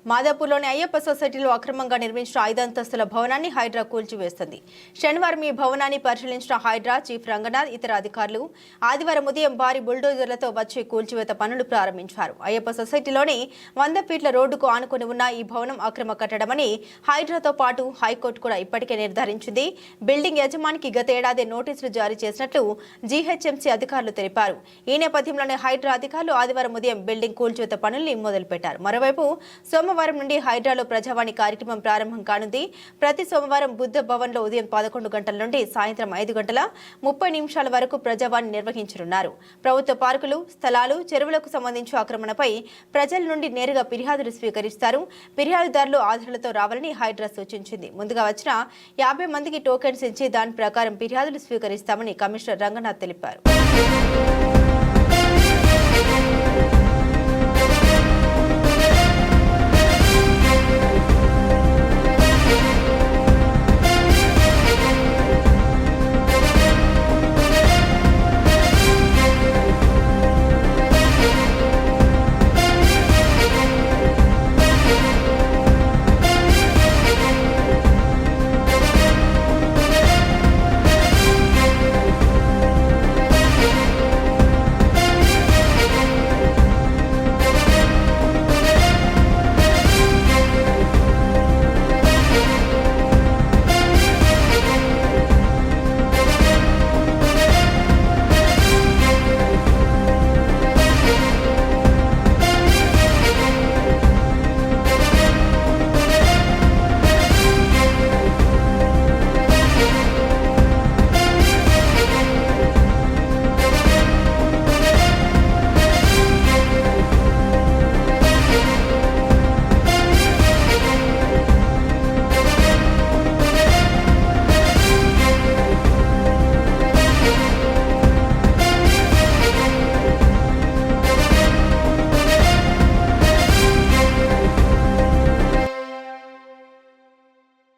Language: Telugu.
మాదాపూర్లోని అయ్యప్ప సొసైటీలో అక్రమంగా నిర్మించిన 5 అంతస్తుల భవనాన్ని హైడ్రా కూల్చివేస్తుంది. శనివారం ఈ భవనాన్ని పరిశీలించిన హైడ్రా చీఫ్ రంగనాథ్ ఇతర అధికారులు ఆదివారం ఉదయం భారీ బుల్డోజర్లతో వచ్చి కూల్చివేత పనులు ప్రారంభించారు. అయ్యప్ప సొసైటీలోని 100 ఫీట్ల రోడ్డుకు ఆనుకుని ఉన్న ఈ భవనం అక్రమ కట్టడమని హైడ్రాతో పాటు హైకోర్టు కూడా ఇప్పటికే నిర్ధారించింది. బిల్డింగ్ యజమానికి గత ఏడాది నోటీసులు జారీ చేసినట్లు జీహెచ్ఎంసీ అధికారులు తెలిపారు. ఈ నేపథ్యంలోనే హైడ్రా అధికారులు ఆదివారం ఉదయం బిల్డింగ్ కూల్చివేత పనుల్ని మొదలుపెట్టారు. మరోవైపు సోమవారం నుండి హైడ్రాలో ప్రజావాణి కార్యక్రమం ప్రారంభం కానుంది. ప్రతి సోమవారం బుద్ధ భవన్లో ఉదయం 11 గంటల నుండి సాయంత్రం 5:30 వరకు ప్రజావాణి నిర్వహించనున్నారు. ప్రభుత్వ పార్కులు, స్థలాలు, చెరువులకు సంబంధించి ఆక్రమణపై ప్రజల నుండి నేరుగా ఫిర్యాదులు స్వీకరిస్తారు. ఫిర్యాదుదారులు ఆధారాలతో రావాలని హైడ్రా సూచించింది. ముందుగా వచ్చిన 50 మందికి టోకెన్స్ ఇచ్చి దాని ప్రకారం ఫిర్యాదులు స్వీకరిస్తామని కమిషనర్ రంగనాథ్ తెలిపారు.